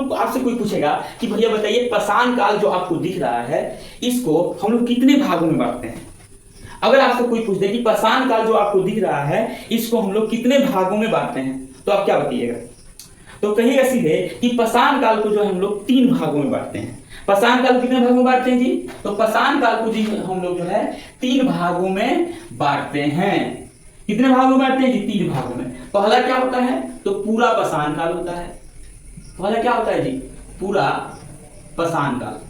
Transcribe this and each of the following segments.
तो आपसे कोई पूछेगा कि भैया बताइए पाषाण काल जो आपको दिख रहा है इसको हम लोग कितने भागों में बांटते हैं। अगर आपसे कोई पूछ दे कि पाषाण काल जो आपको दिख रहा है इसको हम लोग कितने भागों में बांटते हैं तो आप क्या बताइएगा। तो कहिएगा सीधे कि पाषाण काल को जो है हम लोग 3 भागों में बांटते हैं। पाषाण काल कितने भागों में बांटते हैं जी? तो पाषाण काल को जी हम लोग जो है 3 भागों में बांटते हैं। कितने भागों में बांटते हैं जी? 3 भागों में। पहला क्या होता है? तो पूरा पाषाण काल होता है। पहला क्या होता है जी? पूरा पाषाण काल।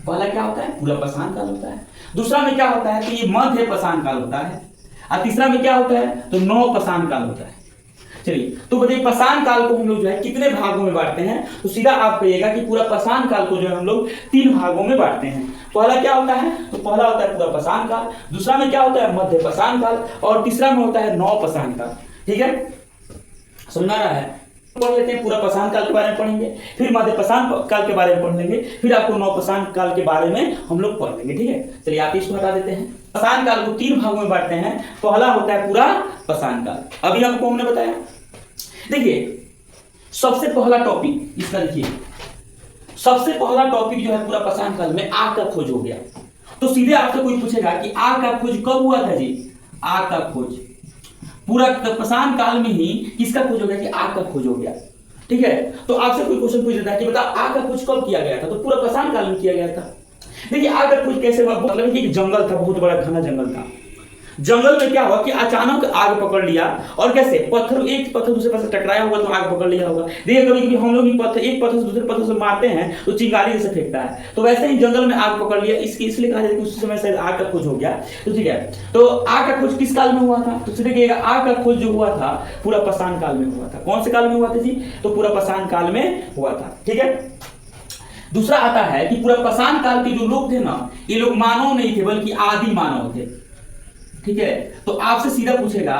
पहला क्या होता है? पूरा पाषाण काल होता है। दूसरा में क्या होता है? तो ये मध्य पाषाण काल होता है। और तीसरा में क्या होता है? तो नव पाषाण काल होता है। चलिए तो बताइए पाषाण काल को हम लोग जो है कितने भागों में बांटते हैं। तो सीधा आप कहिएगा कि पूरा पाषाण काल को जो है हम लोग 3 भागों में बांटते हैं। पहला क्या होता है? तो पहला होता है पूरा पाषाण काल, दूसरा में क्या होता है? मध्य पाषाण काल, और तीसरा में होता है नव पाषाण काल। ठीक है, समझ आ रहा है? पढ़ लेते हैं, पूरा पाषाण काल के बारे में पढ़ेंगे, फिर मध्य पाषाण काल के बारे में पढ़ लेंगे, फिर आपको नव पाषाण काल के बारे में हम लोग पढ़ लेंगे। ठीक है, चलिए आप इसको हटा देते हैं। पाषाण काल को 3 भागों में बांटते हैं। पहला होता है पूरा पाषाण काल। अभी आपको हमने बताया। देखिए सबसे पहला टॉपिक इसका देखिए, सबसे पहला टॉपिक जो है पूरा पाषाण काल में आग का खोज हो गया। तो सीधे आपसे कोई पूछेगा कि आग का खोज कब हुआ था जी? आग का खोज पूरा पाषाण काल में ही किसका खोज हो गया कि आग का खोज हो गया। ठीक है, तो आपसे कोई क्वेश्चन पूछ देता है कि बता आग का खोज कब किया गया था? तो पूरा पाषाण काल में किया गया था। देखिए आग का खोज कैसे हुआ? मतलब कि एक जंगल था, बहुत बड़ा घना जंगल था। जंगल में क्या हुआ कि अचानक आग पकड़ लिया। और कैसे? पत्थर, एक पत्थर दूसरे पत्थर टकराया होगा तो आग पकड़ लिया होगा। देखिए कभी कभी हम लोग भी पत्थर, एक पत्थर से दूसरे पत्थर से मारते हैं तो चिंगारी जैसे फेंकता है, तो वैसे ही जंगल में आग पकड़ लिया। इसलिए कहा जाता है कि उस समय शायद आग का खोज हो गया। तो ठीक है, तो आग का खोज किस काल में हुआ था? तो देखिएगा आग का खोज जो हुआ था पूरा पाषाण काल में हुआ था। कौन से काल में हुआ था जी? तो पूरा पाषाण काल में हुआ था। ठीक है, दूसरा आता है कि पूरा पाषाण काल के जो लोग थे ना, ये लोग मानव नहीं थे बल्कि आदि मानव थे। ठीक है, तो आपसे सीधा पूछेगा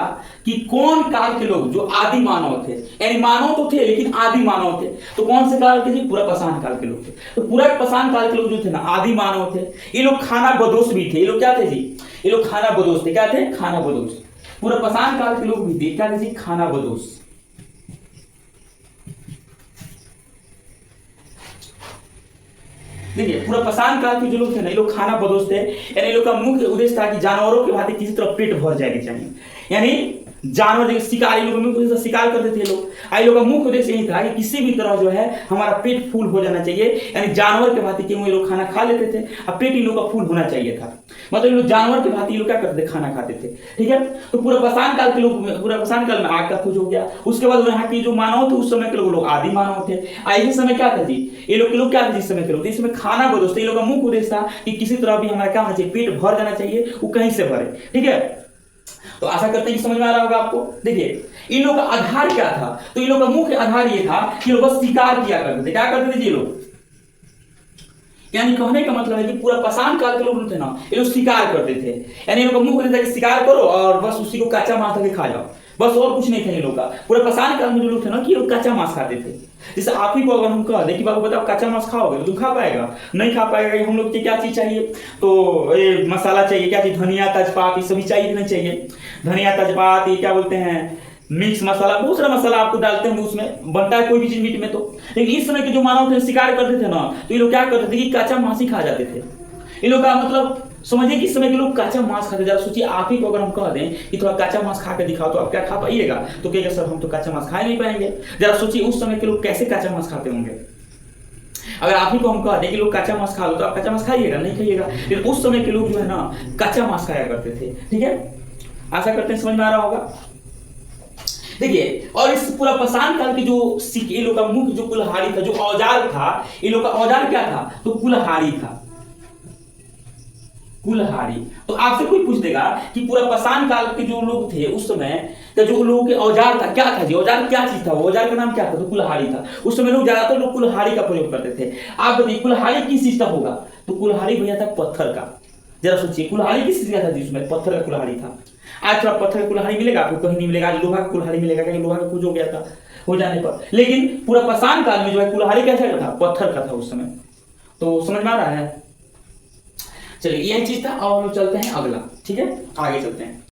कि कौन काल के लोग जो आदि मानव थे, यानी मानव तो थे लेकिन आदि मानव थे, तो कौन से काल के जी? पूरा पाषाण काल के लोग थे। तो पूरा पाषाण काल के लोग जो थे ना आदि मानव थे। ये लोग खाना बदोश भी थे। ये लोग क्या थे जी? ये लोग खाना बदोश थे। क्या थे? खाना बदोश। पूरा पाषाण काल के लोग भी थे, क्या थे जी? खाना बदोश। देखिए पूरा पाषाण काल के जो लोग थे ना, ये लोग खाना बदोश थे। यानी लोग का मुख्य उद्देश्य था कि जानवरों के भांति किसी तरह पेट भर जाएगा चाहिए। यानी जानवर जैसे शिकार, ये लोग शिकार करते थे लोग। आई लोग का मुख्य उद्देश्य यही था कि किसी भी तरह जो है हमारा पेट फूल हो जाना चाहिए। यानी जानवर के भांति क्यों ये लोग खाना खा लेते थे, अब पेट इन लोग का फूल होना चाहिए था। मतलब ये लोग जानवर के भांति लोग क्या करते थे? खाना खाते थे। ठीक है, तो पूरा पाषाण काल के लोग, पूरा पाषाण काल में आग का खोज हो गया। उसके बाद यहाँ के जो मानव थे उस समय के लोग आदि मानव थे। इसी समय क्या था जी? ये लोग क्या थे जिस समय के लोग? इस समय खाना बदोश थे। ये लोग का मुख्य उद्देश्य था कि किसी तरह भी हमारा क्या होना चाहिए? पेट भर जाना चाहिए, वो कहीं से भरे। ठीक है, तो आशा करते हैं कि समझ में आ रहा होगा आपको। देखिए इन लोग का आधार क्या था? तो इन लोग का मुख्य आधार ये था कि लोग बस शिकार किया करते थे। क्या करते थे ये लोग? यानी कहने का मतलब है कि पूरा पाषाण काल के लोग थे ना, ये लोग शिकार करते थे। यानी इन लोग का मुख्य उद्देश्य था कि शिकार करो और बस उसी को कच्चा मांस करके खा जाओ, बस और कुछ नहीं था इन लोग का। पूरा पाषाण काल में जो लोग थे ना कि लोग कच्चा मांस खाते थे। जैसे आप ही को अगर हम कह दें कि बाबू बताओ कच्चा मांस खाओगे तो तुम खा पाएगा? नहीं खा पाएगा। हम लोग की क्या चीज चाहिए? तो ये मसाला चाहिए। क्या चीज? धनिया तेजपात, ये सभी चाहिए कि नहीं चाहिए? धनिया तेजपात, ये क्या बोलते हैं, मिक्स मसाला, बहुत सारा मसाला आपको डालते हैं उसमें, बनता है कोई भी चीज मीट में। तो लेकिन इस समय के जो मानव थे शिकार करते थे ना, तो ये लोग क्या करते थे कि कच्चा मांस ही खा जाते थे। ये लोग का मतलब समझिए कि इस समय के लोग कच्चा मांस खाते। जरा सोचिए आप ही को अगर हम कह दें कि थोड़ा कच्चा मांस खा के दिखाओ तो आप क्या खा पाइएगा? तो कहेगा सर हम तो कच्चा मांस खा नहीं पाएंगे। जरा सोचिए उस समय के लोग कैसे कच्चा मांस खाते होंगे। अगर आप ही को हम कह दें कि लोग कच्चा मांस खा लो तो आप कच्चा मांस खाइएगा? नहीं खाइएगा। लेकिन उस समय के लोग जो है ना कच्चा मांस खाया करते थे। ठीक है, आशा करते हैं समझ में आ रहा होगा। देखिए और इस पूरा पाषाण काल के जो ये लोग का मुख्य जो कुल्हाड़ी था, जो औजार था, ये लोग का औजार क्या था? तो कुल्हाड़ी था। कुल्हाड़ी। तो आपसे कोई पूछ देगा कि पूरा पाषाण काल के जो लोग थे उस समय का जो लोगों के औजार था क्या था जी? औजार क्या चीज था? वो औजार का नाम क्या था? तो कुल्हाड़ी था। उस समय लोग ज्यादातर लोग कुल्हाड़ी का प्रयोग करते थे। आप बताइए कुल्हाड़ी किस चीज का होगा? तो कुल्हाड़ी भैया था पत्थर का। जरा सोचिए कुल्हाड़ी किस चीज का था जिसमें? पत्थर का कुल्हाड़ी था। आज थोड़ा पत्थर का कुल्हाड़ी मिलेगा आपको? कहीं नहीं मिलेगा। आज लोहा का कुल्हाड़ी मिलेगा, क्योंकि लोहा का खोज हो गया था हो जाने पर। लेकिन पूरा पाषाण काल में जो है कुल्हाड़ी कैसा था? पत्थर का था उस समय। तो समझ में आ रहा है? चलिए यही चीज था और हम चलते हैं अगला। ठीक है, आगे चलते हैं।